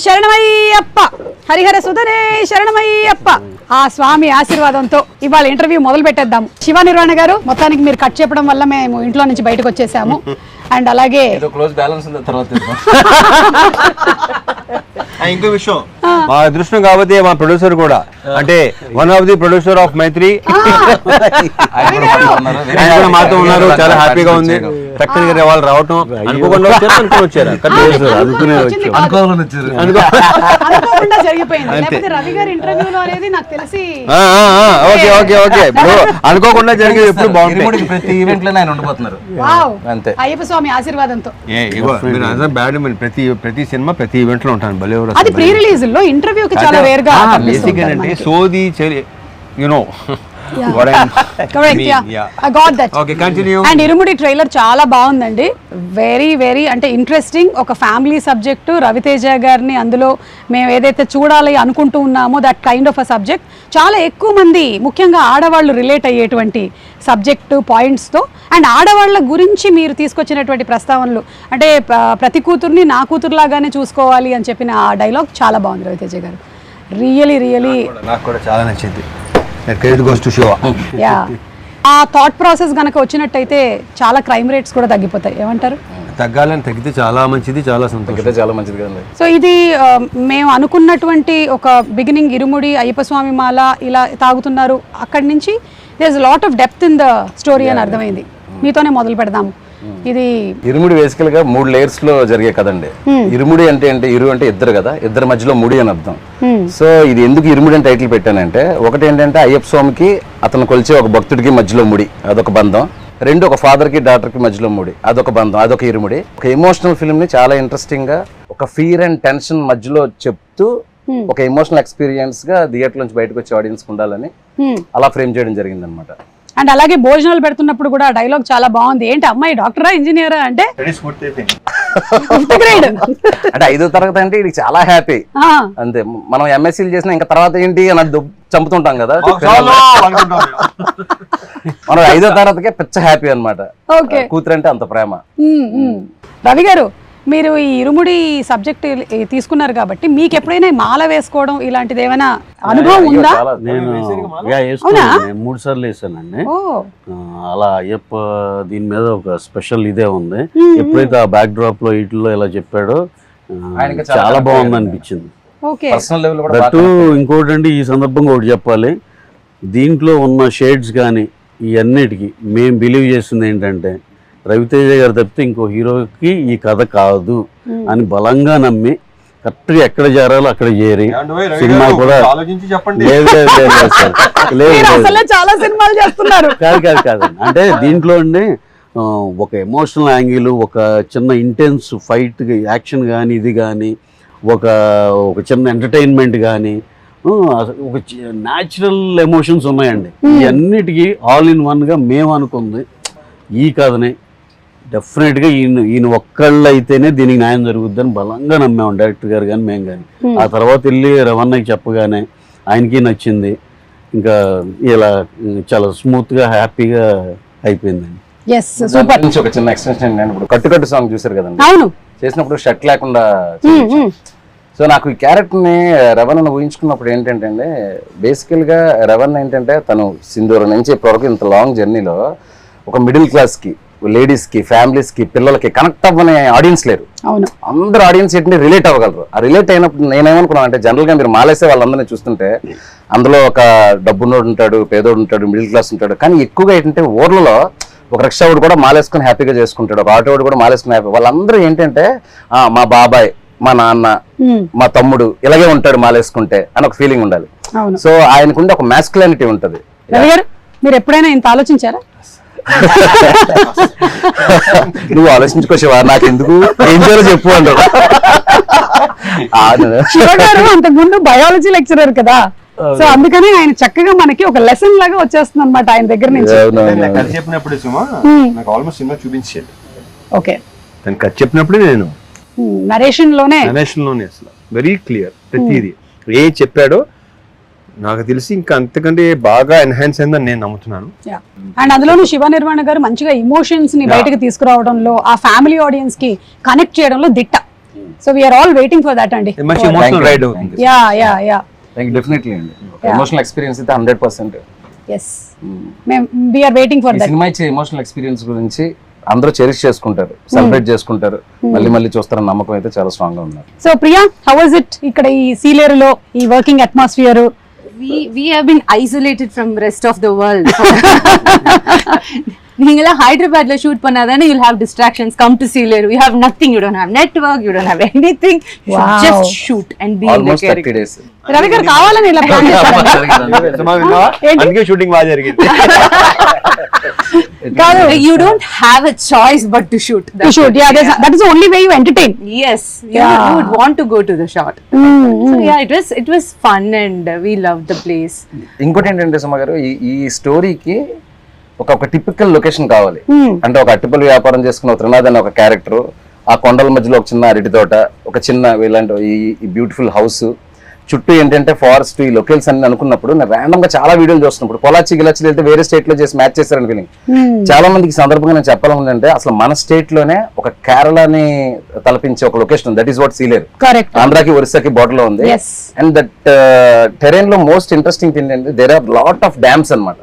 శరణమయ్యప్ప, హరిహర సుధనే శరణమయ్యప్ప. ఆ స్వామి ఆశీర్వాదంతో ఇవాళ ఇంటర్వ్యూ మొదలు పెట్టేద్దాం. శివ నిర్వాణ గారు, మొత్తానికి మీరు కట్ చెప్పడం వల్ల మేము ఇంట్లో నుంచి బయటకు వచ్చేసాము. అండ్ అలాగే క్లోజ్ బ్యాలెన్స్ ఉంది తర్వాత ఇంకో విషయం, మా అదృష్టం కాబట్టి మా ప్రొడ్యూసర్ కూడా, అంటే one of the producer of Mythri మాతో ఉన్నారు. చాలా హ్యాపీగా ఉంది. చక్కగా వాళ్ళు రావటం అనుకోకుండా వచ్చారు. అనుకోకుండా జరిగేది ఎప్పుడు బాగుంటుంది. ప్రతి ఈవెంట్ లో ఆయన ఉండిపోతున్నారు అంతే. అయ్యప్ప స్వామి ఆశీర్వాదంతో ప్రతి సినిమా ప్రతి ఈవెంట్ లో ఉంటాను. భలే అది ప్రీ రిలీజ్ లో ఇంటర్వ్యూకి చాలా వేర్ గా బేసిక్ అంటే సోది యునో. అండ్ ఇరుముడి ట్రైలర్ చాలా బాగుందండి. వెరీ వెరీ అంటే ఇంట్రెస్టింగ్. ఒక ఫ్యామిలీ సబ్జెక్టు, రవితేజ గారిని అందులో మేము ఏదైతే చూడాలి అనుకుంటూ ఉన్నామో that kind of a subject చాలా ఎక్కువ మంది, ముఖ్యంగా ఆడవాళ్ళు రిలేట్ అయ్యేటువంటి సబ్జెక్టు పాయింట్స్తో. అండ్ ఆడవాళ్ళ గురించి మీరు తీసుకొచ్చినటువంటి ప్రస్తావనలు, అంటే ప్రతి కూతుర్ని నా కూతురులాగానే చూసుకోవాలి అని చెప్పిన ఆ డైలాగ్ చాలా బాగుంది రవితేజ గారు. రియలీ రియలీ నాకు కూడా చాలా నచ్చింది. ఆ థాట్ ప్రాసెస్ గనక వచ్చినట్టయితే చాలా క్రైమ్ రేట్స్ కూడా తగ్గిపోతాయి. ఏమంటారు? తగ్గాలని, తగ్గితే చాలా మంచిది, చాలా సంతోషం, చాలా మంచిది కదండి. సో ఇది మేము అనుకున్నటువంటి ఒక బిగినింగ్ ఇరుముడి అయ్యప్ప స్వామి మాల ఇలా తాగుతున్నారు, అక్కడి నుంచి there is lot of depth in the story అని అర్థమైంది. మీతోనే మొదలు పెడదాము. ఇది ఇరుముడి బేసికల్ గా 3 layers లో జరిగే కదండి. ఇరుముడి అంటే ఇరు అంటే ఇద్దరు కదా, ఇద్దరి మధ్యలో ముడి అని అర్థం. సో ఇది ఎందుకు ఇరుముడి అని టైటిల్ పెట్టానంటే, ఒకటి ఏంటంటే అయ్యప్ప స్వామికి అతను కొలిచే ఒక భక్తుడికి మధ్యలో ముడి, అదొక బంధం. 2 ఒక ఫాదర్ కి డాటర్ కి మధ్యలో ముడి, అదొక బంధం, అదొక ఇరుముడి. ఒక ఎమోషనల్ ఫిల్మ్ ని చాలా ఇంట్రెస్టింగ్ గా ఒక ఫియర్ అండ్ టెన్షన్ మధ్యలో చెప్తూ ఒక ఎమోషనల్ ఎక్స్పీరియన్స్ గా థియేటర్ నుంచి బయటకు వచ్చే ఆడియన్స్ ఉండాలని అలా ఫ్రేమ్ చేయడం జరిగింది అనమాట. అండ్ అలాగే భోజనాలు పెడుతున్నప్పుడు కూడా డైలాగ్ చాలా బాగుంది. ఏంటి అమ్మాయి డాక్టరా ఇంజనీరా అంటే అంటే 5వ తరగతి అంటే ఇది చాలా హ్యాపీ అంతే. మనం ఎంఎస్సీలు చేసినా ఇంకా తర్వాత ఏంటి అని చంపుతుంటాం కదా, మనం 5వ తరగతికే పిచ్చ హ్యాపీ అనమాట. కూతురు అంటే అంత ప్రేమ. రవి గారు, మీరు ఈ ఇరుముడి సబ్జెక్ట్ తీసుకున్నారు కాబట్టి మీకు ఎప్పుడైనా మాల వేసుకోవడం ఇలాంటిది ఏమైనా అనుభవం ఉందా? నేను 3 సార్లు వేసానండి. అలా అయ్యప్ప దీని మీద ఒక స్పెషల్ ఇదే ఉంది. ఎప్పుడైతే ఆ బ్యాక్ డ్రాప్ లో ఇట్లో ఇలా చెప్పాడో చాలా బాగుంది అనిపించింది. ఇంకోటి అండి, ఈ సందర్భంగా ఒకటి చెప్పాలి, దీంట్లో ఉన్న షేడ్స్ కానీ ఈ అన్నిటికీ మేము బిలీవ్ చేసింది ఏంటంటే, రవితేజ గారు తప్పితే ఇంకో హీరోకి ఈ కథ కాదు అని బలంగా నమ్మి కరెక్ట్గా ఎక్కడ చేరాలో అక్కడ చేరి సినిమా కూడా కాదు. అంటే దీంట్లో ఒక ఎమోషనల్ యాంగిల్, ఒక చిన్న ఇంటెన్స్ ఫైట్ యాక్షన్ కానీ, ఇది కానీ ఒక చిన్న ఎంటర్టైన్మెంట్ కానీ, ఒక న్యాచురల్ ఎమోషన్స్ ఉన్నాయండి. ఈ అన్నిటికీ ఆల్ ఇన్ వన్గా మేము అనుకుంది ఈ కథనే డెఫినెట్గా ఈయన ఒక్కళ్ళు అయితేనే దీనికి న్యాయం జరుగుద్దని బలంగా నమ్మాము, డైరెక్టర్ గారు కానీ మేము కానీ. ఆ తర్వాత వెళ్ళి రవణకి చెప్పగానే ఆయనకి నచ్చింది. ఇంకా ఇలా చాలా స్మూత్గా హ్యాపీగా అయిపోయిందండి. ఒక చిన్న ఎక్స్టెన్షన్ ఏంటంటే, ఇప్పుడు కట్టు సాంగ్ చూసారు కదండి, చేసినప్పుడు షర్ట్ లేకుండా. సో నాకు ఈ క్యారెక్టర్ని రవణను ఊహించుకున్నప్పుడు ఏంటంటే అండి, బేసికల్గా రవణ ఏంటంటే తను సింధూరం నుంచి ఇప్పటివరకు ఇంత లాంగ్ జర్నీలో ఒక మిడిల్ క్లాస్కి, లేడీస్కి, ఫ్యామిలీస్కి, పిల్లలకి కనెక్ట్ అవ్వని ఆడియన్స్ లేరు. అందరు ఆడియన్స్ ఏంటంటే రిలేట్ అవ్వగలరు. ఆ రిలేట్ అయినప్పుడు నేనేమనుకున్నాను అంటే, జనరల్గా మీరు మాలేసే వాళ్ళందరినీ చూస్తుంటే అందులో ఒక డబ్బున్నోడు ఉంటాడు, పేదోడు ఉంటాడు, మిడిల్ క్లాస్ ఉంటాడు. కానీ ఎక్కువగా ఏంటంటే ఊర్లలో ఒక రిక్షావాడు కూడా మాలేసుకుని హ్యాపీగా చేసుకుంటాడు, ఒక ఆటోవాడు కూడా మాలేసుకుని హ్యాపీ. వాళ్ళందరూ ఏంటంటే మా బాబాయ్, మా నాన్న, మా తమ్ముడు ఇలాగే ఉంటాడు మాలేసుకుంటే అని ఒక ఫీలింగ్ ఉండాలి. సో ఆయనకుండే ఒక మ్యాస్కులానిటీ ఉంటుంది. మీరు ఎప్పుడైనా ఇంత ఆలోచించారా? నువ్వు ఆలోచించుకోవా, నాకు ఎందుకు, ఏం చేయాలో చెప్పు అంటారు. అంతకుముందు బయాలజీ లెక్చరర్ కదా, సో అందుకని ఆయన చక్కగా మనకి ఒక లెసన్ లాగా వచ్చేస్తుంది అనమాట ఆయన దగ్గర నుంచి. చెప్పినప్పుడు నాకు ఆల్మోస్ట్ సినిమా చూపించేది. ఓకే, కథ చెప్పినప్పుడు నేను నరేషన్ లోనే అసలు వెరీ క్లియర్ ప్రతిదీ ఏ చెప్పాడో నాకు తెలిసి ఇంకా అంతకంటే బాగా ఎన్హాన్స్ అయిందని నేను నమ్ముతున్నాను. అండ్ అందులోనూ శివ నిర్వాణ గారు మంచిగా ఎమోషన్స్ ని బయటకు తీసుకురావడంలో, ఆ ఫ్యామిలీ ఆడియన్స్ కి కనెక్ట్ చేయడంలో దిట్ట. So we are all waiting for that అండి. మంచి ఎమోషనల్ రైడ్ అవుతుంది. యా డెఫినెట్లీ అండి. ఎమోషనల్ ఎక్స్పీరియన్స్ అయితే 100%. ఎస్ మేము వీఆర్ వెయిటింగ్ ఫర్ ఈ దట్. సినిమా ఇచ్చే ఎమోషనల్ ఎక్స్పీరియన్స్ గురించి అందరూ చెరిష్ చేసుకుంటారు, సెలబ్రేట్ చేసుకుంటారు, మళ్ళీ చూస్తారన్న నమ్మకం అయితే చాలా స్ట్రాంగ్ గా ఉన్నారు. So Priya, how was it ఇక్కడ ఈ సీలేరులో ఈ working atmosphere? We have been isolated from rest of the world. நீங்களா ஹைதராபாத்ல ஷூட் பண்ணாதானே you'll have distractions. Come to Sealeru, you have nothing, you don't have network, you don't have anything. You should Wow. just shoot and be in the almost 30 character. days. Ravi గారు కావాలని ఇలా plan చేశారు. సుమా విన్నావా? అందుకే shooting బాగా జరిగింది. You don't have a choice but to shoot. To shoot, yeah, that is the only way you entertain. Yes, Yeah. you would want to go to the shot. So yeah, it was fun and we loved the place. ఇంకోటి ఏంటంటే సుమ గారు, ఈ స్టోరీకి ఒక typical location కావాలి. అంటే ఒక అట్టిపల్లి వ్యాపారం చేసుకున్న త్రినాథ్ అనే ఒక క్యారెక్టర్, ఆ కొండల మధ్యలో ఒక చిన్న అరటి తోట, ఒక చిన్న ఇలాంటి ఈ బ్యూటిఫుల్ హౌస్, చుట్టూ ఏంటంటే ఫారెస్ట్, ఈ లొకేల్స్ అన్ని అనుకున్నప్పుడు నేను ర్యాండమ్ గా చాలా వీడియోలు చూస్తున్నప్పుడు పొలాచి గిలాచి వెళ్తే వేరే స్టేట్ లో చేసి మ్యాచ్ చేశారని ఫీలింగ్. చాలా మందికి సందర్భంగా నేను చెప్పాలంటే అసలు మన స్టేట్ లోనే ఒక కేరళని తలపించే ఒక location, that is what Sileru. Correct. ఆంధ్రాకి ఒరిస్సాకి బోర్డర్ లో ఉంది. Yes. అండ్ దట్ టెరైన్ లో మోస్ట్ ఇంట్రెస్టింగ్ థింగ్ ఏంటంటే there are lot of dams అన్నమాట.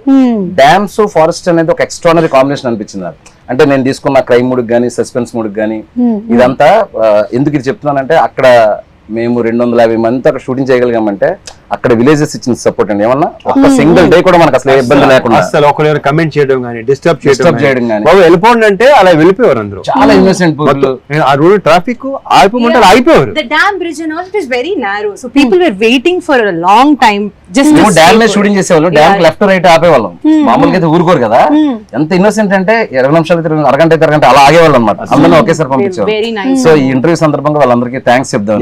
డ్యామ్స్ ఫారెస్ట్ అనేది ఒక ఎక్స్ట్రానరీ కాంబినేషన్ అనిపించింది నాకు. అంటే నేను తీసుకున్న క్రైమ్ మూడ్ కానీ సస్పెన్స్ మూడ్ కానీ ఇదంతా ఎందుకు ఇది చెప్తున్నానంటే, అక్కడ మేము 250 మందితో అక్కడ షూటింగ్ చేయగలిగామంటే అక్కడ విలేజెస్ ఇచ్చిన సపోర్ట్ అండి. ఏమన్నా ఒక సింగిల్ డే కూడా మనకు అసలు ఏ ఇబ్బంది లేకుండా, అసలు ఒకరు కమెంట్ చేయడం కానీ డిస్టర్బ్ చేయడం కానీ, బాబు వెళ్ళిపోండి అంటే అలా వెళ్ళిపోయారు అందరూ. చాలా ఇన్నోసెంట్ పీపుల్. ఆ రోడ్ ట్రాఫిక్ ఆగిపోమంటే ఆగిపోయారు. The dam bridge and all, it is very narrow, so people were waiting for a long time just to dam మీద షూటింగ్ చేసేవాళ్ళు, డ్యామ్ లెఫ్ట్ రైట్ ఆపేవాళ్ళం. మామూలుగా అయితే ఊరుకోరు కదా. ఎంత ఇన్నోసెంట్ అంటే 20 నిమిషాలు అరగంట అయితే అరగంట అలా ఆగేవాళ్ళు అనమాట. అందరినీ ఒకేసారి పంపించారు. very nice. సో ఈ ఇంటర్వ్యూ సందర్భంగా వాళ్ళందరికీ థ్యాంక్స్ చెప్దాం.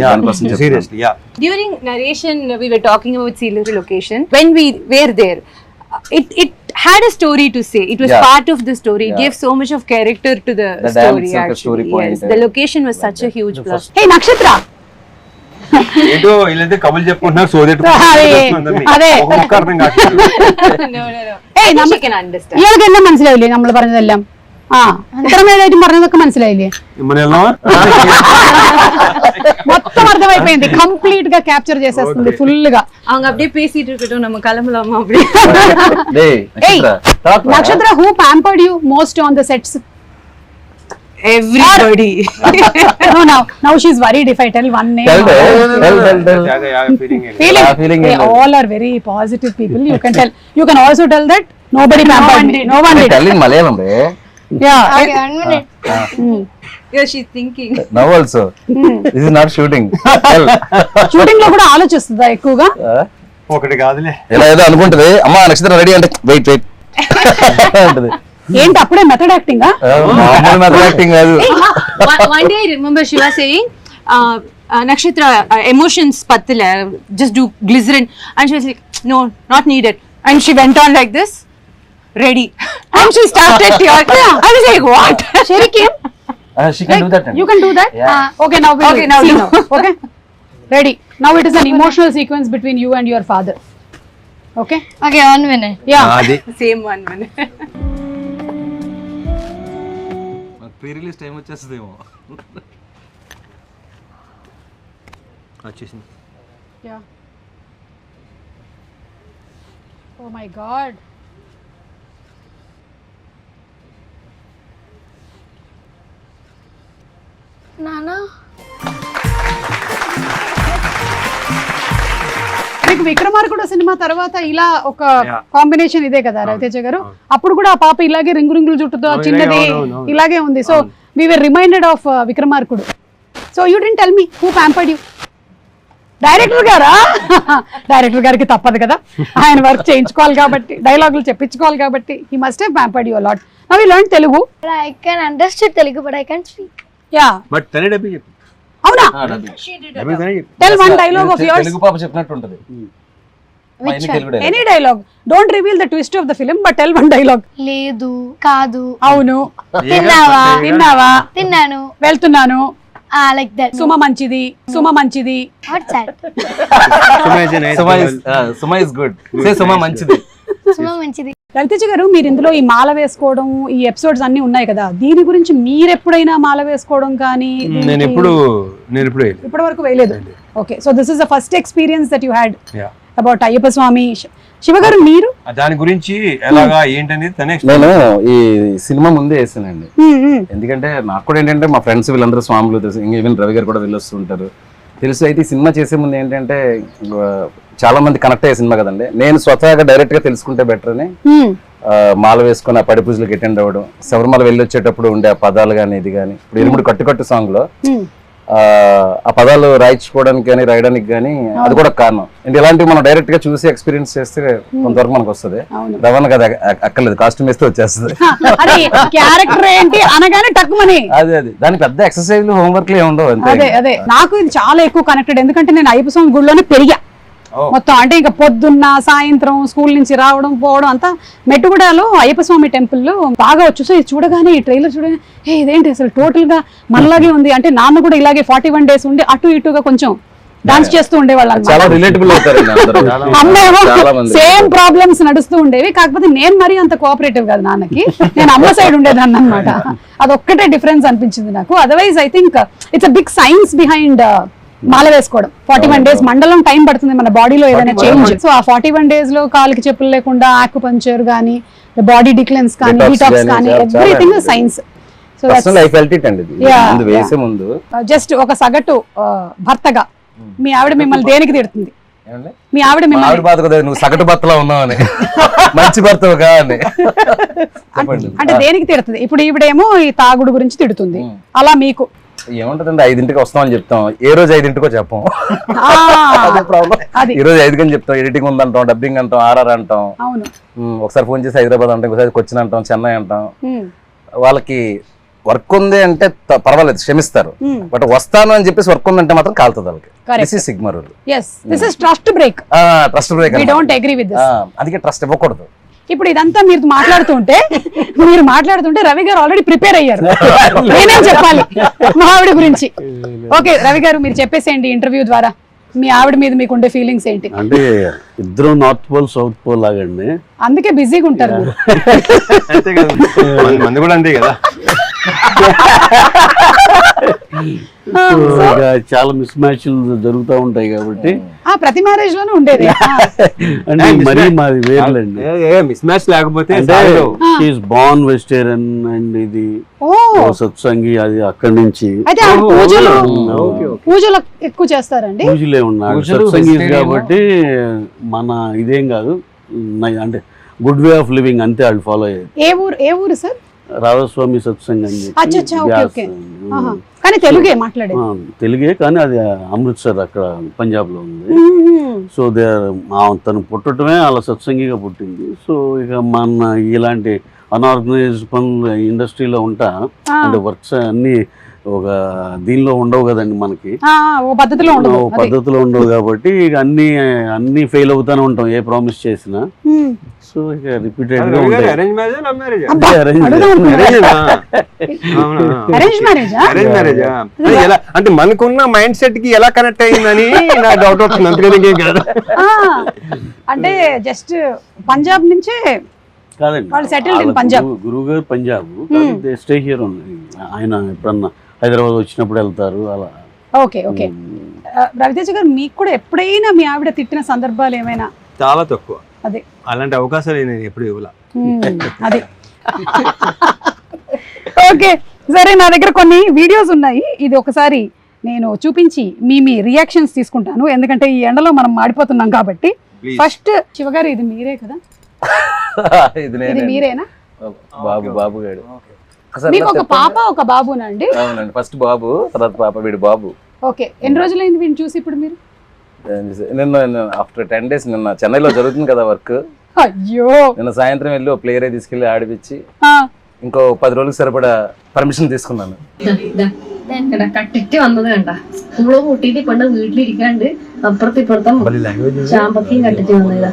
Seriously, yeah. During narration, we were talking about Sealeru location. When we were there, it had a story to say. It was Yeah. part of the story. It Yeah. gave so much of character to the The dam story. itself a Actually, story point. yes, the location was such a huge plus. హే నక్షత్ర, ఏదో వీళ్ళైతే కబులు చెప్పుకుంటున్నారు, సోదేటు അതെ. ఒక ముక్క అర్థం కాదు. No. ഏയ് I think നമ്മ she can understand. ഇയാൾക്കെല്ലാം മനസ്സിലായില്ലേ നമ്മൾ പറഞ്ഞതെല്ലാം? ആ ഇത്രമേലായിട്ടും പറഞ്ഞതൊക്കെ മനസ്സിലായില്ലേ? మన ఎలా మొత్తం అర్థమైపోయింది, కంప్లీట్ గా క్యాప్చర్ చేసేస్తుంది ఫుల్ గా. அவங்க அப்படியே பேசிட்டு இருக்கட்டும், நம்ம கிளம்பலாமா அப்படி? Hey, Nakshatra, who pampered you most on the sets? Everybody. Now she's worried if I tell one name. Feeling. They all are very positive people. You can tell. You can also tell that nobody pampered me. No one did. Tell in Malayalam, re. Yeah. Okay, 1 minute. Yeah, she's thinking. Now also. This is not shooting. Tell. Shooting లో కూడా ఆలోచిస్తుందా ఎక్కువగా? ఒకటి కాదులే, ఇలా ఏదో అనుకుంటది, అమ్మా నక్షత్రం ready అంటే వెయిట్ అంటది. ఏంటి అప్పుడే మెథడ్ యాక్టింగ్? మామూలు మెథడ్ యాక్టింగ్ కాదు. One day I remember she was saying, Nakshatra, emotions pattila, just do glycerin. And she was like, no, not needed. And she went on like this, ready. And she started tearing. I was like, what? Sherry came. She can do that. You can do that? Yeah. Okay, now we'll Okay, now see do. now. Okay? Ready. Now it is an emotional sequence between you and your father. Okay? Okay, 1 minute. Yeah. అది Same 1 minute. Pre release time వచ్చేస్తుందేమో. వచ్చేసింది. Yeah. Oh my God. Nana? మీకు విక్రమార్కుడు cinema తర్వాత ఇలా ఒక Yeah. Combination ఇదే కదా రవితేజ గారు? అప్పుడు కూడా ఆ పాప ఇలాగే రింగుల జుట్టుతో చిన్నది అవును. ఇలాగే ఉంది. So we were reminded of Vikramarkudu. So you didn't tell me who pampered you? Director గారా? డైరెక్టర్ గారికి తప్పదు కదా, ఆయన వర్క్ చేయించుకోవాలి కాబట్టి, డైలాగులు చెప్పించుకోవాలి కాబట్టి. He must have pampered you a lot. Now you learn Telugu. But I can understand Telugu, but I can't speak. Yeah, but తనే డబ్బి చెప్పు, అవునా? డబ్బి తనే చెప్పు. Tell one dialogue of yours. Telugu పాప చెప్పినట్టు ఉంటది. Which one? Any dialogue. Don't reveal the twist of the film, but tell one dialogue. లేదు, కాదు, అవును, తిన్నావా, తిన్నావా, తిన్నాను, వెళ్తున్నాను, like that. సుమ మంచిది, సుమ మంచిది. What's that? Suma is a nice Suma girl. Is Suma is good. Say Suma మంచిది. సినిమా మంచిది. రవితేజ గారు, మీరు ఇందులో ఈ మాల వేసుకోవడం ఈ ఎపిసోడ్స్ అన్ని ఉన్నాయి కదా, దీని గురించి మీరు ఎప్పుడైనా మాల వేసుకోవడం కానీ? నేను ఎప్పుడు ఇప్పటి వరకు వేయలేదు. Okay, so this is the first experience that you had about Ayyappa Swami. Shiva garu, మీరు దాని గురించి ఎలాగా ఏంటనేది నేను ఈ సినిమా ముందే వేసానండి. ఎందుకంటే నాకు కూడా ఏంటంటే మా ఫ్రెండ్స్ వీళ్ళందరూ స్వాములు తెలుసు, ఈవెన్ రవి గారు కూడా వెళ్ళొస్తుంటారు తెలుసు. అయితే ఈ సినిమా చేసే ముందు ఏంటంటే చాలా మంది కనెక్ట్ అయ్యే సినిమా కదండి, నేను స్వతహాగా డైరెక్ట్ గా తెలుసుకుంటే బెటర్ అని మాల వేసుకుని ఆ పడి పూజలకు అటెండ్ అవ్వడం, శబరిమల వెళ్ళి వచ్చేటప్పుడు ఉండే ఆ పదాలు కానీ ఇది కానీ, ఇప్పుడు ఇరుముడి కట్టు సాంగ్ లో ఆ పదాలు రాయించుకోవడానికి కానీ రాయడానికి కానీ అది కూడా కారణం. అంటే ఇలాంటివి మనం డైరెక్ట్ గా చూసి ఎక్స్పీరియన్స్ చేస్తే కొంతవరకు మనకు వస్తుంది. రవాణా కదా అక్కర్లేదు, కాస్ట్యూమ్ వేస్తే వచ్చేస్తుంది. క్యారెక్టర్ ఏంటి అనగానే టక్కుమని అదే దాని పెద్ద ఎక్సర్సైజ్ హోంవర్క్ లో ఉండవు. అదే నాకు ఇది చాలా ఎక్కువ కనెక్టెడ్, ఎందుకంటే నేను అయ్యప్ప స్వామి గుడిలోనే పెరిగా మొత్తం. అంటే ఇంకా పొద్దున్న సాయంత్రం స్కూల్ నుంచి రావడం పోవడం అంతా మెట్టుగూడలో అయ్యప్ప స్వామి టెంపుల్ లో బాగా వచ్చు. సో ఇది చూడగానే, ఈ ట్రైలర్ చూడగానే ఇదేంటి అసలు టోటల్ గా మనలాగే ఉంది. అంటే నాన్న కూడా ఇలాగే 41 days ఉండి అటు ఇటుగా కొంచెం డాన్స్ చేస్తూ ఉండేవాళ్ళు. సేమ్ ప్రాబ్లమ్స్ నడుస్తూ ఉండేవి, కాకపోతే నేను మరీ అంత కోఆపరేటివ్ కాదు నాన్నకి, నేను అమ్మ సైడ్ ఉండేదాన్ని అనమాట. అదొక్కటే డిఫరెన్స్ అనిపించింది నాకు. Otherwise I think it's a big science behind మాల వేసుకోవడం. 41 days మండలం టైం పడుతుంది మన బాడీలో ఏదైనా చేంజ్. సో ఆ 41 days లో కాలికి చెప్పులు లేకుండా ఆక్యుపంక్చర్ కానీ, బాడీ డిక్లెన్స్ కానీ, డీటాక్స్ కానీ, ఎవ్రీథింగ్ సైన్స్. సో జస్ట్ ఒక సగటు భర్తగా మీ ఆవిడ మిమ్మల్ని దేనికి తిడుతుంది? మీ ఆవిడ మిమ్మల్ని నువ్వు సగటు భర్తలో ఉన్నావని, మంచి భర్తవు కాని అంటే దేనికి తిడుతుంది? ఇప్పుడు ఈవిడేమో ఈ తాగుడు గురించి తిడుతుంది, అలా మీకు ఏముంటదండి? 5ంటికి వస్తామని చెప్తాం, ఏ రోజు 5ంటికో చెప్పం. ఈ రోజు 5 చెప్తాం, ఎడిటింగ్ ఉందంటాం, డబ్బింగ్ అంటాం, ఆర్ఆర్ అంటాం, ఒకసారి ఫోన్ చేసి హైదరాబాద్ అంటాం, ఒకసారి కొచ్చిన్ అంటాం, చెన్నై అంటాం. వాళ్ళకి వర్క్ ఉంది అంటే పర్వాలేదు, క్షమిస్తారు. బట్ వస్తాను అని చెప్పేసి వర్క్ ఉందంటే మాత్రం కాలుతుంది వాళ్ళకి. Sigma rule. Trust break. అందుకే ట్రస్ట్ ఇవ్వకూడదు. ఇప్పుడు ఇదంతా మీరు మాట్లాడుతుంటే రవి గారు ఆల్రెడీ ప్రిపేర్ అయ్యారు, నేనేం చెప్పాలి మా ఆవిడ గురించి. ఓకే రవి గారు, మీరు చెప్పేసేయండి ఇంటర్వ్యూ ద్వారా మీ ఆవిడ మీద మీకు ఉండే ఫీలింగ్స్ ఏంటి? అంటే ఇద్దరు నార్త్ పోల్ సౌత్ పోల్ లాగండి, అందుకే బిజీగా ఉంటారు. చాలా మిస్ మ్యాచ్లు జరుగుతూ ఉంటాయి కాబట్టి ప్రతి మ్యారేజ్ లోనే ఉండేది. అంటే మరీ మాది వేర్లండి, మిస్ మ్యాచ్ లేకపోతే బార్న్ వెజిటేరియన్ అండ్ ఇది సత్సంగి, అది అక్కడి నుంచి. అయితే పూజలు ఎక్కువ చేస్తారండి? పూజలే ఉన్నాడు సత్సంగి కాబట్టి మన ఇదేం కాదు, అంటే గుడ్ వే ఆఫ్ లివింగ్ అంతే వాళ్ళు ఫాలో అయ్యేది. ఏ ఊరు సార్? రాధాస్వామి సత్సంగ్ అని చెప్పి. కానీ తెలుగే కానీ అది అమృత్సర్ అక్కడ పంజాబ్ లో ఉంది. సో తను పుట్టడమే అలా సత్సంగిగా పుట్టింది. సో ఇక మన ఇలాంటి అన్ఆర్గనైజ్డ్ పనులు ఇండస్ట్రీలో ఉంటా అంటే వర్క్స్ అన్ని ఒక దీనిలో ఉండవు కదండి, మనకి పద్ధతిలో ఉండవు కాబట్టి ఇక అన్ని ఫెయిల్ అవుతానే ఉంటాం ఏ ప్రామిస్ చేసినా. సో ఇక రిపీటెడ్ గా ఉంటాయి. అంటే మనకున్న మైండ్ సెట్ కి ఎలా కనెక్ట్ అయ్యిందని నాకు డౌట్ వస్తుంది. అంతకని అంటే జస్ట్ పంజాబ్ నుంచే కాదండి, గురువు గారు పంజాబ్, స్టే హియర్ ఉంది. ఆయన ఎప్పుడన్నా హైదరాబాద్ వచ్చినప్పుడు వెళ్తారు అలా. Okay okay. రవితేజ గారు, మీకు కూడా ఎప్పుడైనా మీ ఆవిడ తిట్టిన సందర్భాలు ఏమైనా? చాలా తక్కువ. అదే అలాంటి అవకాశాలు నేను ఎప్పుడు ఇవ్వలా. అదే ఓకే సరే, నా దగ్గర కొన్ని వీడియోస్ ఉన్నాయి, ఇది ఒకసారి నేను చూపించి మీ రియాక్షన్స్ తీసుకుంటాను, ఎందుకంటే ఈ ఎండలో మనం మాడిపోతున్నాం కాబట్టి. ఫస్ట్ శివగారు, ఇది మీరే కదా? ఇది మీరేనా? బాబు గారు. మీకు ఒక పాప ఒక బాబునండి? అవునండి, ఫస్ట్ బాబు, తర్వాత పాప, వీడు బాబు. ఓకే, ఎన్ని రోజులైంది వీడిని చూసి ఇప్పుడు మీరు? నిన్న ఆఫ్టర్ 10 days, నిన్న చెన్నైలో జరుగుతుంది కదా వర్క్. అయ్యో, నిన్న సాయంత్రం వెళ్ళి ఒక ప్లేయర్ తీసుకెళ్లి ఆడిపించి ఇంకో 10 రోజులకు సరిపడా పర్మిషన్ తీసుకున్నాను. കട്ടിട്ട് വന്നതുകണ്ട സ്കൂള് കൂട്ടിട്ട് കൊണ്ട് വീട്ടിലിരിക്കാണ്ട് അപ്പുറത്ത് ഇപ്പുറത്തും ചാമ്പക്കയും കട്ടിട്ട് വന്നതാ.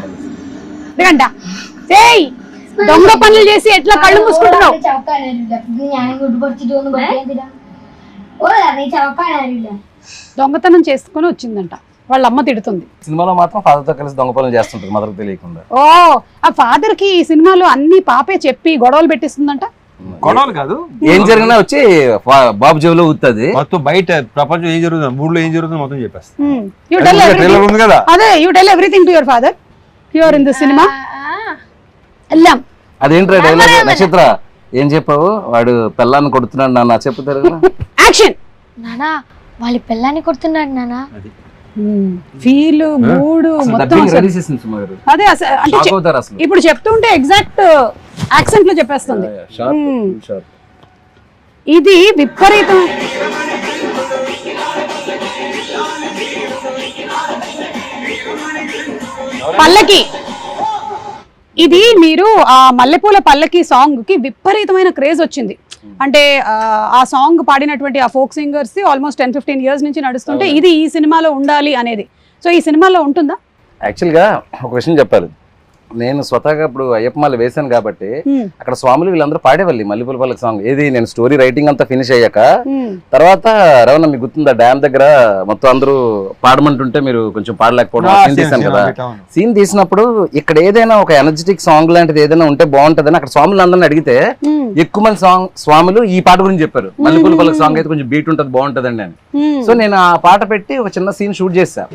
దొంగ పనులు చేసి ఎట్లా కళ్ళు మూసుకుంటున్నావు? దొంగతనం చేసుకుని వచ్చిందంట. వాళ్ళ అమ్మ తిడుతుంది. సినిమాలో మాత్రం father తో కలిసి దొంగ పనులు చేస్తుంటారు మదర్కి తెలియకుండా. ఓ ఆ ఫాదర్ కి ఈ సినిమాలో అన్ని పాపే చెప్పి గొడవలు పెట్టిస్తుందంట. గొడవలు కాదు, ఏం జరిగినా వచ్చి బాబు జేబులో ఊతుంది. మొత్తం బయట ప్రపంచం ఏం జరుగుతుంది, ఊళ్ళో ఏం జరుగుతుంది మొత్తం చెప్పేస్తా. You tell everything. ట్రైలర్ ఉంది కదా, అదే you tell everything to your father. You are in the cinema. ఎల్లాం. అదేంట్రా డైలాగ్ నక్షత్ర ఏం చెప్పావు? వాడు పెళ్ళాన్ని కొడుతున్నాడు నాన్న చెప్పుతారు. యాక్షన్. నానా వాళ్ళ పిల్లాన్ని కొడుతున్నాడు నానా. ఫీల్ మూడ్ మొత్తం అదే అంటే ఇప్పుడు చెప్తుంటే ఎగ్జాక్ట్ యాక్సెంట్ లో చెప్పేస్తుంది. ఇది విపరీతం. పల్లకి ఇది మీరు ఆ మల్లెపూల పల్లకి సాంగ్ కి విపరీతమైన క్రేజ్ వచ్చింది. అంటే ఆ సాంగ్ పాడినటువంటి ఆ ఫోక్ సింగర్స్ ఆల్మోస్ట్ 10-15 ఇయర్స్ నుంచి నడుస్తుంటే ఇది ఈ సినిమాలో ఉండాలి అనేది. సో ఈ సినిమాలో ఉంటుందా? యాక్చువల్గా ఒక విషయం చెప్పాలి, నేను స్వతహాగా ఇప్పుడు అయ్యప్పమాల వేశాను కాబట్టి అక్కడ స్వాములు వీళ్ళందరూ పాడేవాళ్ళు మల్లెపూల పల్లకి సాంగ్. ఏది నేను స్టోరీ రైటింగ్ అంతా ఫినిష్ అయ్యాక తర్వాత రవణ మీకు గుర్తుందా డ్యామ్ దగ్గర మొత్తం అందరూ పాడమంటుంటే మీరు కొంచెం పాడలేకపోవడం సీన్ తీసాను కదా. సీన్ తీసినప్పుడు ఇక్కడ ఏదైనా ఒక ఎనర్జెటిక్ సాంగ్ లాంటిది ఏదైనా ఉంటే బాగుంటదని అక్కడ స్వాములు అందరిని అడిగితే ఎక్కువ మంది స్వాములు ఈ పాట గురించి చెప్పారు. మల్లెపూల పల్లకి సాంగ్ అయితే కొంచెం బీట్ ఉంటది బాగుంటదండి అని. సో నేను ఆ పాట పెట్టి ఒక చిన్న సీన్ షూట్ చేశాను.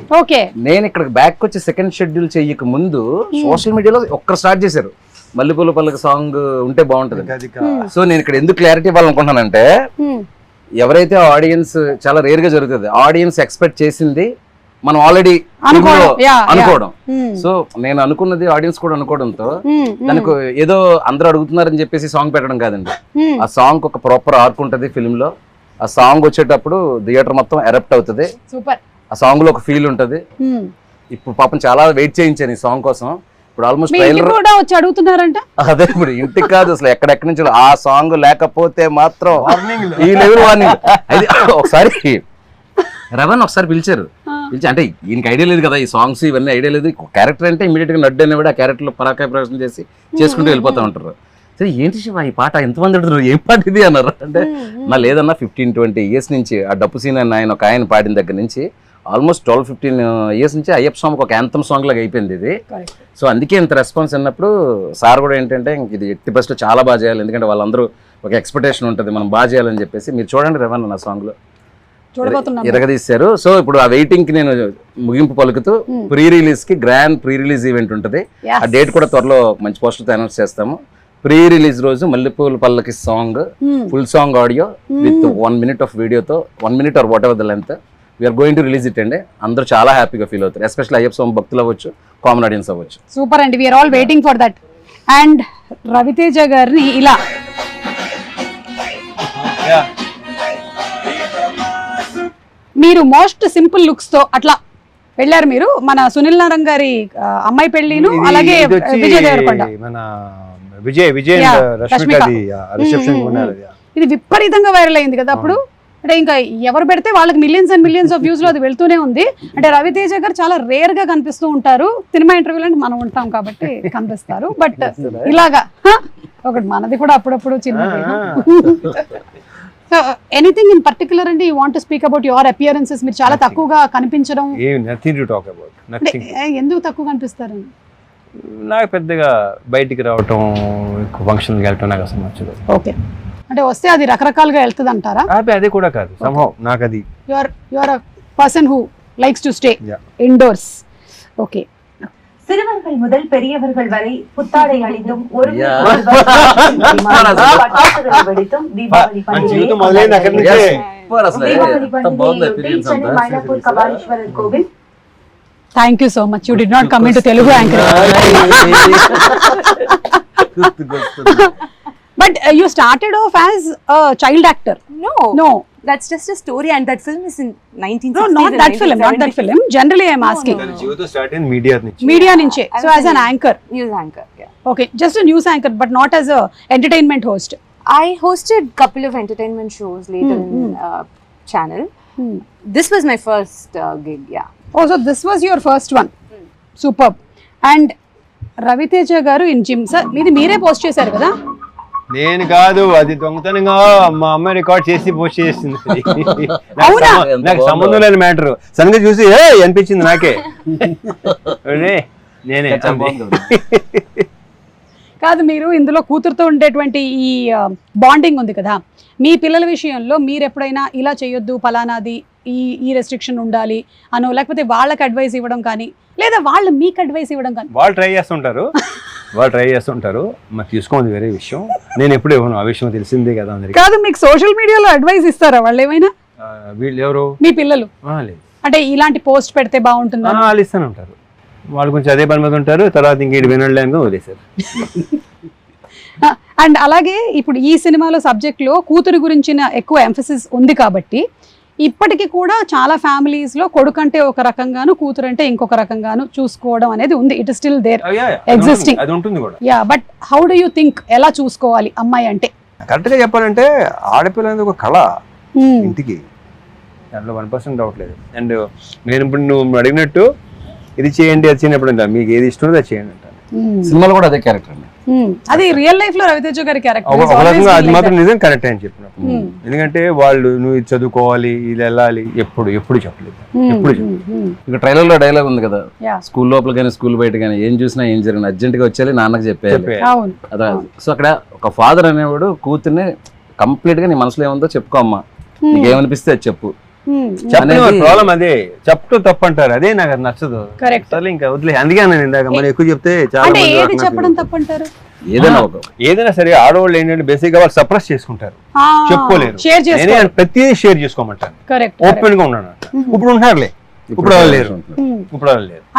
నేను ఇక్కడ బ్యాక్ వచ్చి సెకండ్ షెడ్యూల్ చెయ్యక ముందు సోషల్ మీడియాలో ఒక్కరు స్టార్ట్ చేశారు మల్లెపూల పల్లకి సాంగ్ ఉంటే బాగుంటది. సో నేను ఇక్కడ ఎందుకు క్లారిటీ ఇవ్వాలనుకుంటున్నానంటే ఎవరైతే ఆడియన్స్ చాలా రేర్ గా జరుగుతుంది, ఆడియన్స్ ఎక్స్పెక్ట్ చేసింది మనం ఆల్రెడీ అనుకోవడం. సో నేను అనుకున్నది ఆడియన్స్ కూడా అనుకోవడంతో దానికి ఏదో అందరూ అడుగుతున్నారని చెప్పేసి సాంగ్ పెట్టడం కాదండి. ఆ సాంగ్ ఒక ప్రాపర్ ఆర్క్ ఉంటది ఫిల్మ్ లో. ఆ సాంగ్ వచ్చేటప్పుడు థియేటర్ మొత్తం ఎరప్ట్ అవుతుంది. ఆ సాంగ్ లో ఒక ఫీల్ ఉంటది. ఇప్పుడు పాపం చాలా వెయిట్ చేయించాను ఈ సాంగ్ కోసం. ఇప్పుడు ఆల్మోస్ట్ ట్రైలర్ వచ్చి అడుగుతున్నారంట. అదే ఇప్పుడు ఇంటికి కాదు అసలు ఎక్కడెక్కడి నుంచి ఆ సాంగ్ లేకపోతే మాత్రం ఈ లెవెల్ వార్నింగ్. అది ఒకసారి రవణ్ ఒకసారి పిలిచారు, పిలిచి అంటే ఈయనకి ఐడియా లేదు కదా ఈ సాంగ్స్ ఇవన్నీ ఐడియా లేదు. క్యారెక్టర్ అంటే ఇమీడియట్ గా నడ్డు అనేవాడు ఆ క్యారెక్టర్ లో పరాకాయ ప్రవేశం చేసి చేసుకుంటూ వెళ్ళిపోతా ఉంటారు. సరే ఏంటి శివ ఈ పాట ఎంతమంది అడుగుతున్నారు, ఏం పాట ఇది అన్నారు. అంటే నా లేదన్నా 15-20 ఇయర్స్ నుంచి ఆ డప్పు సీన్ అని ఆయన ఒక ఆయన పాడిన దగ్గర నుంచి ఆల్మోస్ట్ 12-15 ఇయర్స్ నుంచి అయ్యప్ప సాంగ్ ఒక యాంథమ్ సాంగ్ లాగా అయిపోయింది ఇది. సో అందుకే ఇంత రెస్పాన్స్ అన్నప్పుడు సార్ కూడా ఏంటంటే ఇది ఎట్టి బెస్ట్ చాలా బాగా చేయాలి, ఎందుకంటే వాళ్ళందరూ ఒక ఎక్స్పెక్టేషన్ ఉంటుంది మనం బాగా చేయాలని చెప్పేసి. మీరు చూడండి రవణ్ నా సాంగ్ లో ఎరగదీశారు. సో ఇప్పుడు ఆ వెయిటింగ్ కి నేను ముగింపు పలుకుతూ ప్రీ రిలీజ్ కి గ్రాండ్ ప్రీ రిలీజ్ ఈవెంట్ ఉంటుంది. ఆ డేట్ కూడా త్వరలో మంచి పోస్టర్తో అనౌన్స్ చేస్తాము. ప్రీ రిలీజ్ రోజు మల్లెపూల పల్లకి song full song audio with 1 minute of వీడియోతో 1 minute or whatever the length we are going to release it అండి. అందరూ చాలా హ్యాపీగా ఫీల్ అవుతారు, ఎస్పెషల్లీ అయ్యప్ప స్వామి భక్తులు అవ్వచ్చు, కామన్ ఆడియన్స్ అవ్వచ్చు. సూపర్ అండి, we are all waiting for that. And Ravi Teja గారిని ఇలా మీరు మోస్ట్ సింపుల్ లుక్స్ తో అట్లా వెళ్ళారు మీరు. మన సునీల్ నారాయణ గారి అమ్మాయి పెళ్లిను అలాగే విజయ్ దేవరకొండ ఇది విపరీతంగా వైరల్ అయింది కదా అప్పుడు. అంటే ఇంకా ఎవరు పెడితే వాళ్ళకి millions and millions of views లో అది వెళ్తూనే ఉంది. అంటే రవితేజ గారు చాలా రేర్ గా కనిపిస్తూ ఉంటారు, సినిమా ఇంటర్వ్యూలో అంటే మనం ఉంటాం కాబట్టి కనిపిస్తారు. బట్ ఇలాగా ఒకటి మనది కూడా అప్పుడప్పుడు చిన్న ఎనీథింగ్ ఇన్ పర్టికులర్ అండి you want to speak about your appearances? మీరు చాలా తక్కువగా కనిపించడం ఎందుకు తక్కువ కనిపిస్తారు? నాకు పెద్దగా బయటికి రావటం ఫంక్షన్కి వెళ్ళటం నాకు అసలు నచ్చదు. ఓకే, అంటే వస్తే అది రకరకాలుగా వెళ్తుంది అంటారా? అది కూడా కాదు, somehow నాకు అది you are a person who likes to stay indoors. Okay. சிறுவர்கள் முதல் பெரியவர்கள் வரை புத்தாடை அணிந்தும் ஒரு வெடித்தும் தீபாவளி మైలాపూర్ కపాలీశ్వరర్ కోవిల్. Thank you so much. You did not come into Telugu anchor. But you started off as a child actor. No. That's just a story, and that film is in 1960s. No, not that film. Not that film. Generally, I'm asking. జీవితం start in media నుంచి. Media nunche. So as an anchor. News anchor. Yeah. Okay, just a news anchor, but not as a entertainment host. I hosted couple of entertainment shows later in channel. This was my first gig. Yeah. Oh, so this was your first one. Superb. And Ravi Teja గారు in gym sir మీది మీరే post చేశారు కదా? నేను కాదు, అది దొంగతనంగా మా అమ్మాయి రికార్డ్ చేసి పోస్ట్ చేసింది. నాకు సంబంధం లేని మ్యాటర్. సడన్గా చూసి అనిపించింది నాకే, నేనే. కాదు, మీరు ఇందులో కూతురుతో ఉండేటువంటి ఈ బాండింగ్ ఉంది కదా, మీ పిల్లల విషయంలో మీరు ఎప్పుడైనా ఇలా చేయొద్దు పలానాది ఈ రెస్ట్రిక్షన్ ఉండాలి అనో, లేకపోతే వాళ్ళకి అడ్వైస్ ఇవ్వడం కానీ, లేదా వాళ్ళు మీకు అడ్వైస్ ఇవ్వడం కానీ? వాళ్ళు ట్రై చేస్తుంటారు, మరి తీసుకోండి వేరే విషయం. నేను ఎప్పుడు ఇవ్వను, ఆ విషయం తెలిసిందే కదా అందరికి. కాదు, మీకు సోషల్ మీడియాలో అడ్వైస్ ఇస్తారా వాళ్ళు ఏమైనా? వీళ్ళు ఎవరు? మీ పిల్లలు. లేదు, అంటే ఇలాంటి పోస్ట్ పెడితే బాగుంటుందా? వాళ్ళు ఇస్తూనే ఉంటారు. వాళ్ళు కొంచెం అదే పని మీద ఉంటారు, తర్వాత ఇంకేటి వినలేక వదిలేశారు. అండ్ అలాగే ఇప్పుడు ఈ సినిమాలో సబ్జెక్ట్లో కూతురు గురించిన ఎక్కువ ఎంఫసిస్ ఉంది కాబట్టి ఇప్పటికీ కూడా చాలా ఫ్యామిలీస్ లో కొడుకు అంటే ఒక రకంగాను, కూతురు అంటే ఇంకొక రకంగాను చూసుకోవడం అనేది ఉంది. It is still there existing. అది ఉంటుంది కూడా. Ya, but how do you think ఎలా చూసుకోవాలి అమ్మాయి అంటే? కరెక్ట్ గా చెప్పాలంటే ఆడపిల్ల అనేది ఒక కళ ఇంటికి, దాంట్లో 1% డౌట్ లేదు. అండ్ నేను ఇప్పుడు నువ్వు అడిగినట్టు ఇది చేయండి అది చేయనప్పుడు అంట, మీకు ఏది ఇష్టం అది చేయండి అంట. సినిమాలో కూడా అదే క్యారెక్టర్ అండి. అది రియల్ లైఫ్ లో రవితేజ గారి క్యారెక్టర్. అది మాత్రం నిజం కరెక్ట్ అని చెప్పినప్పుడు, ఎందుకంటే వాళ్ళు నువ్వు ఇది చదువుకోవాలి ఇది వెళ్ళాలి ఎప్పుడు చెప్పలేదు. ఇక ట్రైలర్ లో డైలాగ్ ఉంది కదా, స్కూల్ లోపల కానీ స్కూల్ బయట కానీ ఏం చూసినా ఏం జరిగిన అర్జెంట్ గా వచ్చేయాలి నాన్నకి చెప్పేయాలి. అదే. సో అక్కడ ఒక ఫాదర్ అనేవాడు కూతుర్ని కంప్లీట్ గా నీ మనసులో ఏముందో చెప్పుకో అమ్మా, నీకేమనిపిస్తే అది చెప్పు. ప్రాబ్లం అదే, చెప్తూ తప్పు అంటారు, అదే నాకు అది నచ్చదు. ఇంకా వదిలే, అందుకే నేను ఇందాక మరి ఎక్కువ చెప్తే చాలా ఏదైనా సరే ఆడవాళ్ళు ఏంటంటే బేసిక్ గా వాళ్ళు సప్రెస్ చేసుకుంటారు, చెప్పుకోలేరు. ప్రతిదీ షేర్ చేసుకోమంటారు, ఓపెన్ గా ఉన్నాను. ఇప్పుడు ఉంటున్నారులే, ఇప్పుడు లేరు.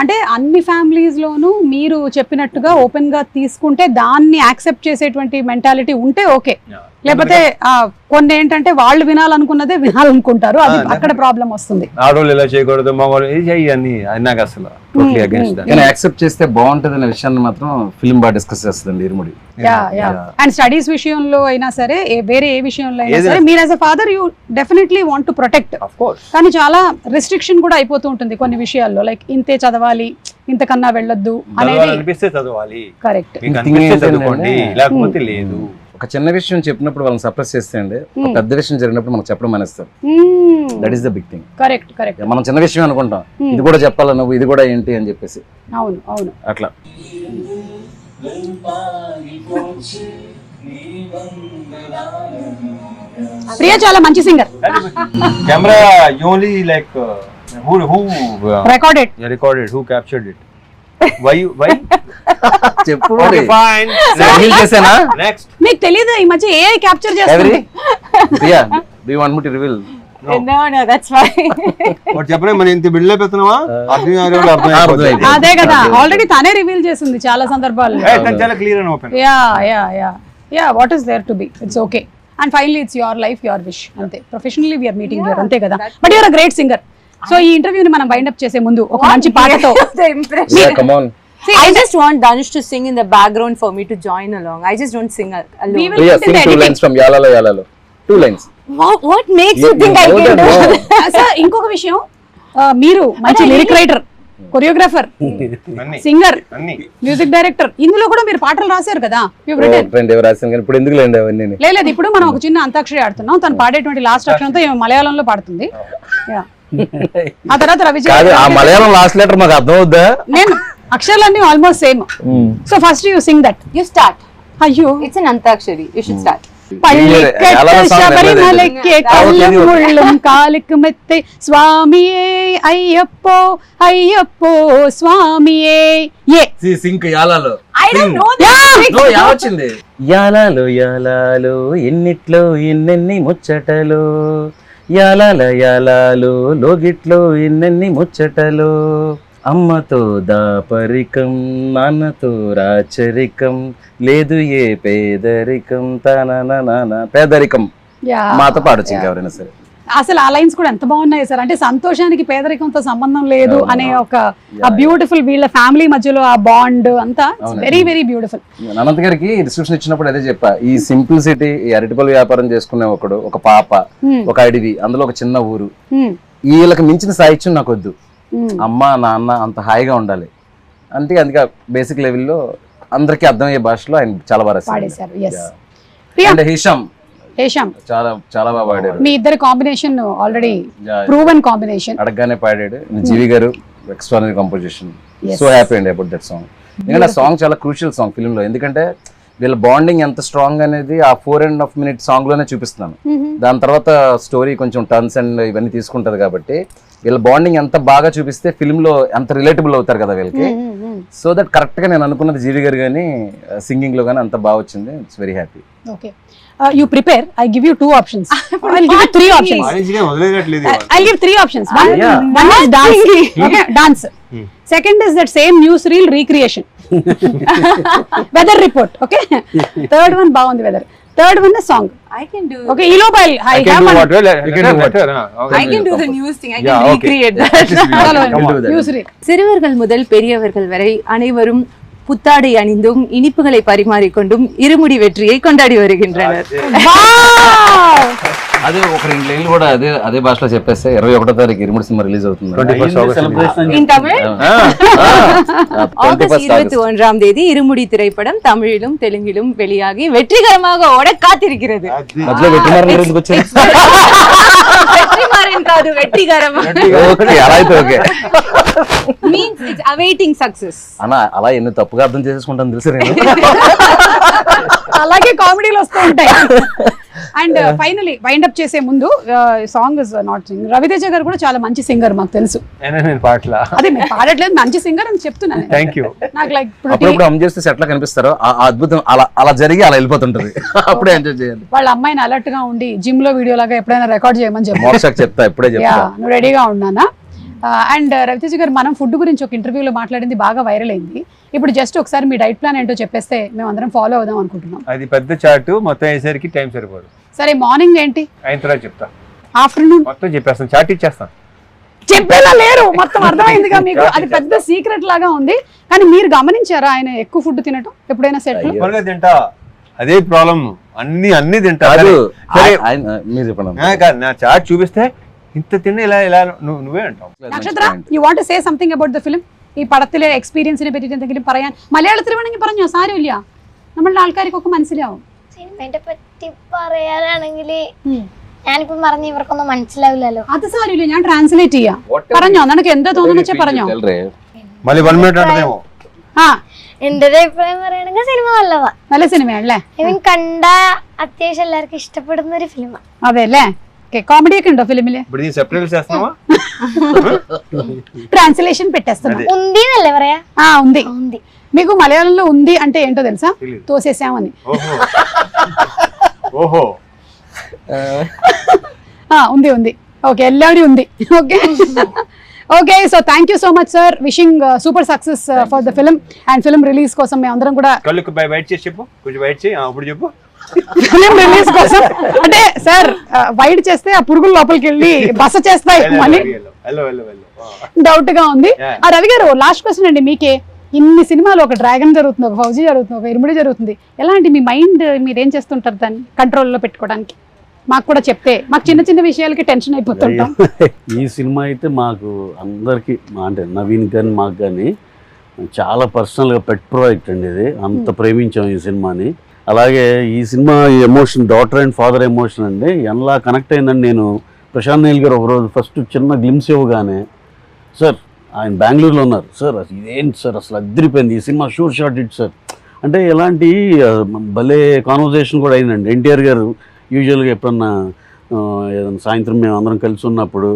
అంటే అన్ని ఫ్యామిలీస్ లోనూ మీరు చెప్పినట్టుగా ఓపెన్ గా తీసుకుంటే దాన్ని యాక్సెప్ట్ చేసేటువంటి మెంటాలిటీ ఉంటే ఓకే. లేకపోతే కొన్ని ఏంటంటే వాళ్ళు వినాలనుకున్నదే వినాలనుకుంటారు, అది అక్కడ ప్రాబ్లం వస్తుంది. ఆడవాళ్ళు ఇలా చేయకూడదు, మగవాళ్ళు ఇది చెయ్యని, అది నాకు అసలు టోటలీ అగైన్స్ దట్. కానీ యాక్సెప్ట్ చేస్తే బాగుంటది అనే విషయాన్ని మాత్రం ఫిల్మ్ బాగా డిస్కస్ చేస్తుంది ఇరుముడి. అండ్ స్టడీస్ విషయంలో అయినా సరే, వేరే ఏ విషయంలో అయినా సరే, మీరు as a father you definitely want to protect. కానీ చాలా రెస్ట్రిక్షన్ కూడా అయిపోతూ ఉంటుంది కొన్ని విషయాల్లో, లైక్ ఇంతే చదవాలి, ఇంతకన్నా వెళ్ళొద్దు అనేది. అనిపిస్తే చదవాలి, కరెక్ట్, చదువుకోండి, లేకపోతే లేదు. ఒక చిన్న విషయం చెప్పినప్పుడు వాళ్ళని సప్రెస్ చేస్తే అండి, ఒక పెద్ద విషయం జరిగినప్పుడు మనకు చెప్పడం మానేస్తారు. That is the big thing. Correct correct. మనం చిన్న విషయం అనుకుంటాం, ఇది కూడా చెప్పాలా నువ్వు, ఇది కూడా ఏంటి అని చెప్పేసి. అవును అవును, అట్లా. ప్రియా చాలా మంచి singer. Camera only like who recorded, who captured it, why చెప్పు. fine, చేసానా next. మీకు తెలియదు ఈ మధ్య ఏఐ క్యాప్చర్ చేస్తుంది. Priya, do you want me to reveal? No, that's fine. What చెప్పనే మన ఇంత బిల్డ్ అయిపోతున్నావా? అర్థం అదే కదా, ఆల్రెడీ తనే రివీల్ చేసింది చాలా సందర్భాల్లో. చాలా clear and open. Ya what is there to be, it's okay. And finally it's your life, your wish, అంతే. ప్రొఫెషనల్లీ వీఆర్ మీటింగ్ హియర్, అంతే కదా. But your a great singer. So ఈ ఇంటర్వ్యూని మనం వైండ్ అప్ చేసే ముందు ఒక మంచి పాటతో. Yeah, come on. See, I just want Danush to sing in the background for me to join along. I just don't sing alone. We will Priya, sing 2 lines from Yalalo Yalalo. 2 lines. What makes you think I can do that? Sir ఇంకొక విషయం, మీరు మంచి lyric writer, choreographer, singer, music director, ఇందులో కూడా మీరు పాటలు రాశారు కదా. ఇప్పుడు ఎందుకు లేండి అవన్నీ? లేదు, ఇప్పుడు మనం ఒక చిన్న అంతాక్షరి ఆడుతున్నాం, తను పాడేటువంటి లాస్ట్ అక్షరంతో మలయాళంలో పాడుతుంది. ఆ తర్వాత రవిచంద్ర, ఆ మలయాళం లాస్ట్ లెటర్ మాకు అర్థం అవుద్దా? నేను అక్షరాలన్నీ almost same. So first you sing that. You start. అయ్యో, It's an antakshari. You should start. ശബരിമലയ്ക്ക് കള്ളും മുള്ളും കാലിക്ക് മെത്തെ സ്വാമിയേ അയ്യപ്പോ അയ്യപ്പോ സ്വാമിയേ. Sync యాలాలో. I don't know this. వచ్చింది యాలాలో యాలాలో ఎన్నిట్లో ఎన్నెన్ని ముచ్చటలో, యాలాల యాలాలో లోగిట్లో ఎన్నెన్ని ముచ్చటలో, అమ్మతో దాపరికం నాన్నతో రాచరికం, లేదు ఏ పేదరికం తన పేదరికం. మాతో పాడొచ్చు ఇంకెవరైనా సరే. అసలు ఆ లైన్స్ కూడా ఎంత బాగున్నాయి సార్. అంటే సంతోషానికి పేదరికంతో సంబంధం లేదు అనే ఒక బ్యూటిఫుల్, వీళ్ళ ఫ్యామిలీ మధ్యలో ఆ బాండ్ అంతా వెరీ వెరీ బ్యూటిఫుల్. అనంత్ గారికి డిస్క్రిప్షన్ ఇచ్చినప్పుడు అదే చెప్పా, ఈ సింప్లిసిటీ, ఈ అరటిపల్లి వ్యాపారం చేసుకునే ఒకడు, ఒక పాప, ఒక అడవి, అందులో ఒక చిన్న ఊరు, వీళ్ళకి మించిన సాహిత్యం నాకు వద్దు. అమ్మ నాన్న అంత హాయిగా ఉండాలి. అందుకే బేసిక్ లెవెల్లో అందరికీ అర్థమయ్యే భాషలో ఆయన చాలా బాగా రాశారు. అండ్ హిషామ్ చాలా చాలా బాగా పాడారు. మీ ఇద్దరి కాంబినేషన్ ఆల్రెడీ ప్రూవెన్ కాంబినేషన్. అడగగానే పాడాడు. జీవి గారు ఎక్స్ట్రానరీ కంపోజిషన్. సో హ్యాపీ అండి అబౌట్ దట్ సాంగ్. ఎందుకంటే ఆ సాంగ్ చాలా క్రూషియల్ సాంగ్ ఫిల్మ్ లో. ఎందుకంటే వీళ్ళ బాండింగ్ ఎంత స్ట్రాంగ్ అనేది ఆ 4.5 minute సాంగ్ లోనే చూపిస్తున్నాను. దాని తర్వాత స్టోరీ కొంచెం టర్న్స్ అండ్ ఇవన్నీ తీసుకుంటది కాబట్టి వీళ్ళ బాండింగ్ ఎంత బాగా చూపిస్తే ఫిల్మ్ లో ఎంత రిలేటబుల్ అవుతారు కదా వీళ్ళకి. సో దట్ కరెక్ట్ గా నేను అనుకున్నది జీవి గారు కానీ సింగింగ్ లో కానీ అంత బాగా వచ్చింది. It's very happy. Okay, you prepare. I give you 2 options. I'll give you 3 options. I'll give 3 options. One is dance. Okay, dance. Second is that same newsreel recreation. Weather report. Okay. Third one baagundi weather. Third one is song. I can do. Okay, Elope, I have one. I can do the news thing. I can recreate that. Newsreel. சிறுவர்கள் முதல் பெரியவர்கள் வரை அனைவரும் புத்தாடை அணிந்தும் இனிப்புகளை பரிமாறிக்கொண்டும் இருமுடி வெற்றியை கொண்டாடி வருகின்றனர். అదే ఒక 2 లైన్లు కూడా అదే భాషలో చెప్పేస్తే 21వ తారీఖు ఇరుముడి సినిమా రిలీజ్ అవుతుంది. In Tamil? ஆகஸ்ட் 21ஆம் தேதி இருமுடி திரைப்படம் தமிழிலும் தெலுங்கிலும் வெளியாகி வெற்றிகரமாக ஓட காத்திருக்கிறது. మధ్యలో వెట్టిమారన్ గారు ఎందుకు వచ్చారు? வெற்றிமாறன் కాదు, వెట్టిగరం. ఓకే, అలా అయితే okay. Means it's awaiting success. అన్నా అలా ఎన్ని తప్పుగా అర్థం చేసేసుకుంటాను తెలుసు నేను. అలాగే కామెడీలు వస్తూ ఉంటాయి. అండ్ ఫైనలీ వైండ్ అప్ చేసే ముందు song is not sing. Ravi Teja గారు కూడా చాలా మంచి సింగర్ మాకు తెలుసు. నేను పాటలా అదే మీరు పాడట్లేదు, మంచి సింగర్ అని చెప్తున్నాను. Thank you. నాకు లైక్ అప్పుడప్పుడు అమ్ చేస్తే సెట్లా కనిపిస్తారో ఆ అద్భుతం అలా జరిగి అలా వెళ్ళిపోతుంటది. అప్పుడే ఎంజాయ్ చేయాలి. వాళ్ళ అమ్మాయిని అలర్ట్ గా ఉండి జిమ్ లో వీడియో లాగా ఎప్పుడైనా రికార్డ్ చేయమని చెప్పి మోక్షకి చెప్తా, ఇప్పుడే చెప్తా. నువ్వు రెడీగా ఉన్నానా? అండ్ రవితేజ గారు మనం ఫుడ్ గురించి ఒక ఇంటర్వ్యూలో మాట్లాడింది బాగా వైరల్ అయింది. ఇప్పుడు జస్ట్ ఒకసారి మీ డైట్ ప్లాన్ ఏంటో చెప్పేస్తే మేము అందరం ఫాలో అవుదాం అనుకుంటున్నాం. అది పెద్ద చార్ట్, మొత్తం అయ్యేసరికి టైం సరిపోదు. సరే, మార్నింగ్ ఏంటి, అయిన తర్వాత చెప్తా. ఆఫ్టర్నూన్ మొత్తం చెప్పేస్తాను, చార్ట్ ఇచ్చేస్తాను. చెప్పేలా లేరు, మొత్తం అర్థమైందిగా మీకు. అది పెద్ద సీక్రెట్ లాగా ఉంది. కానీ మీరు గమనించారా ఆయన ఎక్కువ ఫుడ్ తినటం ఎప్పుడైనా సెట్? తింటా, అదే ప్రాబ్లం. అన్ని తింటా. మీరు చెప్పండి. నా చార్ట్ చూపిస్తే ఇంత తిన్న ఇలా నువ్వే అంటావు. നക്ഷത്ര, you want to say something about the film? ഈ പടത്തിലെ എക്സ്പീരിയൻസിനെ പറ്റിയിട്ട് എന്തെങ്കിലും പറയാൻ? മലയാളത്തിൽ വേണമെങ്കിൽ പറഞ്ഞോ, സാരമില്ല, നമ്മളുടെ ആൾക്കാർക്കൊക്കെ മനസ്സിലാവും. സിനിമയെ പറ്റി പറയാനാണെങ്കിൽ ഞാനിപ്പോ പറഞ്ഞ ഇവർക്കൊന്നും മനസ്സിലാവില്ലല്ലോ. അത് സാരമില്ല, ഞാൻ ട്രാൻസ്ലേറ്റ് ചെയ്യാം. പറഞ്ഞോ, നിനക്ക് എന്താ തോന്നുന്നു വെച്ചാൽ പറഞ്ഞോ. మళ్ళీ 1 minute అంటదేమో. എന്റെ ഒരു അഭിപ്രായം പറയുകയാണെങ്കിൽ സിനിമ നല്ലതാ, നല്ല സിനിമയാണല്ലേ? ഐ മീൻ കണ്ട അത്യാവശ്യം എല്ലാവർക്കും ഇഷ്ടപ്പെടുന്ന ഒരു ഫിലിമാണ്. അതെ അല്ലേ? కామెడీ ഒക്കെ ఉണ്ടో ఫిలిమిല്? ట్రాన్స్లేషన్ పెట్టేస్తున్నా. ఉంది నల్లే പറയാ. ఉంది. మీకు మలయాళంలో ఉంది అంటే ఏంటో తెలుసా? తోసేసామని. ఓహో, ఉంది. ఓకే, എല്ലാവരും ఉంది. Okay okay, so thank you so much sir. Wishing super success for the film and film release కోసం మేము అందరం కూడా కళ్ళకు బయట చేసి చెప్పు, కొంచెం బయట చేయి, అప్పుడు చెప్పు. ఫిలిం రిలీజ్ కోసం అంటే సార్ వైడ్ చేస్తే ఆ పురుగులు లోపలికి వెళ్ళి బస చేస్తాయి అని డౌట్ గా ఉంది. రవి గారు, లాస్ట్ క్వశ్చన్ అండి మీకే. ఇన్ని సినిమాలు, ఒక డ్రాగన్ జరుగుతుంది, ఒక ఫౌజీ జరుగుతుంది, ఒక ఇరుముడి జరుగుతుంది, ఎలాంటి మీ మైండ్ మీరేం చేస్తుంటారు దాన్ని కంట్రోల్లో పెట్టుకోవడానికి? మాకు కూడా చెప్తే, మాకు చిన్న చిన్న విషయాలకి టెన్షన్ అయిపోతుంటాం. ఈ సినిమా అయితే మాకు అందరికి, అంటే నవీన్ కానీ మాకు కానీ చాలా పర్సనల్గా పెట్ ప్రాజెక్ట్ అండి ఇది. అంత ప్రేమించాం ఈ సినిమాని. అలాగే ఈ cinema emotion, daughter and father emotion అండి, ఎలా కనెక్ట్ అయిందని నేను ప్రశాంత్ నీల్ గారు ఒకరోజు ఫస్ట్ చిన్న గ్లిమ్స్ ఇవ్వగానే, సార్ ఆయన బెంగళూరులో ఉన్నారు, సార్ ఇదేంటి సార్ అసలు అదిరిపోయింది ఈ cinema, sure shot it sir అంటే ఎలాంటి భలే కాన్వర్జేషన్ కూడా అయిందండి. ఎన్టీఆర్ గారు యూజువల్గా ఎప్పుడన్నా ఏదైనా సాయంత్రం మేము అందరం కలిసి ఉన్నప్పుడు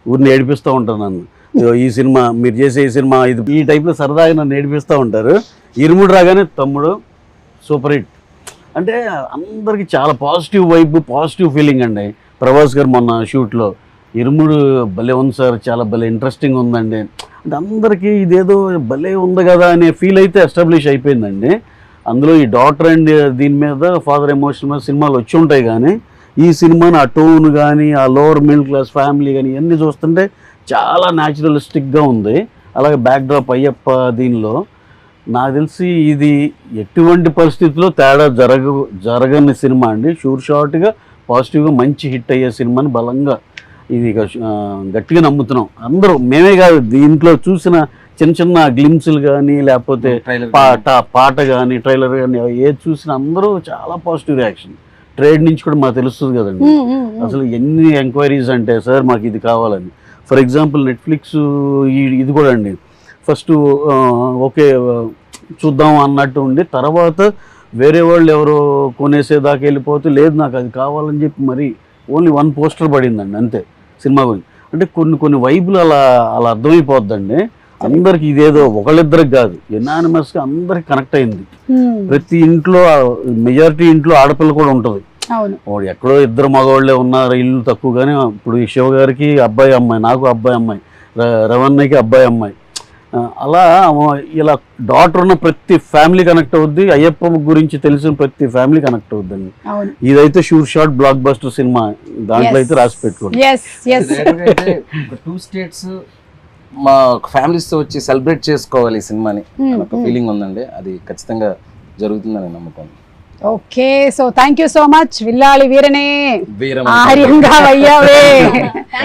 ఊరిని ఏడిపిస్తూ ఉంటారు నన్ను, ఈ సినిమా మీరు చేసే ఈ సినిమా ఇది, ఈ టైప్లో సరదాగా నన్ను ఏడిపిస్తూ ఉంటారు. ఇరుముడు రాగానే తమ్ముడు సూపర్ హిట్ అంటే అందరికీ చాలా పాజిటివ్ వైబ్, పాజిటివ్ ఫీలింగ్ అండి. ప్రభాస్ గారు మొన్న షూట్లో ఇరుముడు భలే ఉంది సార్, చాలా భలే ఇంట్రెస్టింగ్ ఉందండి అంటే అందరికీ ఇదేదో భలే ఉంది కదా అనే ఫీల్ అయితే ఎస్టాబ్లిష్ అయిపోయిందండి. అందులో ఈ డాటర్ అండ్ దీని మీద ఫాదర్ ఎమోషన్ మీద సినిమాలు వచ్చి ఉంటాయి, కానీ ఈ సినిమాని ఆ టోన్ కానీ, ఆ లోవర్ మిడిల్ క్లాస్ ఫ్యామిలీ కానీ ఇవన్నీ చూస్తుంటే చాలా న్యాచురలిస్టిక్గా ఉంది. అలాగే బ్యాక్డ్రాప్ అయ్యప్ప దీనిలో నాకు తెలిసి ఇది ఎటువంటి పరిస్థితుల్లో తేడా జరగని సినిమా అండి. షూర్ షార్ట్గా పాజిటివ్గా మంచి హిట్ అయ్యే సినిమాని బలంగా ఇది గట్టిగా నమ్ముతున్నాం అందరూ. మేమే కాదు, దీంట్లో చూసిన చిన్న చిన్న గ్లిమ్స్లు కానీ, లేకపోతే పాట కానీ, ట్రైలర్ కానీ ఏది చూసినా అందరూ చాలా పాజిటివ్ రియాక్షన్. ట్రేడ్ నుంచి కూడా మాకు తెలుస్తుంది కదండి. అసలు ఎన్ని ఎంక్వైరీస్ అంటే సార్ మాకు ఇది కావాలని. ఫర్ ఎగ్జాంపుల్ నెట్ఫ్లిక్స్ ఇది కూడా అండి, ఫస్ట్ ఓకే చూద్దాం అన్నట్టు ఉండి తర్వాత వేరే వాళ్ళు ఎవరో కొనేసేదాకా వెళ్ళిపోతే లేదు నాకు అది కావాలని చెప్పి మరి ఓన్లీ 1 పోస్టర్ పడిందండి అంతే సినిమా గురించి. అంటే కొన్ని వైపులు అలా అర్థమైపోద్దండి అందరికి. ఇదేదో ఒకళ్ళిద్దరికి కాదు, ఎనానిమస్గా అందరికి కనెక్ట్ అయింది. ప్రతి ఇంట్లో మెజారిటీ ఇంట్లో ఆడపిల్ల కూడా ఉంటుంది. వాడు ఎక్కడో 2 మగవాళ్ళే ఉన్నారు, ఇల్లు తక్కువగానే. ఇప్పుడు ఈ శివ గారికి అబ్బాయి అమ్మాయి, నాకు అబ్బాయి అమ్మాయి, రవణకి అబ్బాయి అమ్మాయి, అలా ఇలా డాటర్ ఉన్న ప్రతి ఫ్యామిలీ కనెక్ట్ అవుద్ది. అయ్యప్ప గురించి తెలిసిన ప్రతి ఫ్యామిలీ కనెక్ట్ అవుద్దండి. ఇదైతే sure shot blockbuster cinema, దాంట్లో అయితే రాసి పెట్టుకోండి. 2 స్టేట్స్ మా ఫ్యామిలీస్ తో వచ్చి సెలబ్రేట్ చేసుకోవాలి ఈ సినిమాని ఒక ఫీలింగ్ ఉందండి. అది ఖచ్చితంగా జరుగుతుందని నమ్ముతాను. Okay, so thank you so much. విల్లాలి వీరనే ఆర్యంగా వయ్యావే.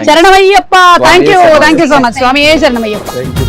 శరణమయ్యప్ప. Thank you so much swami. శరణమయ్యప్ప.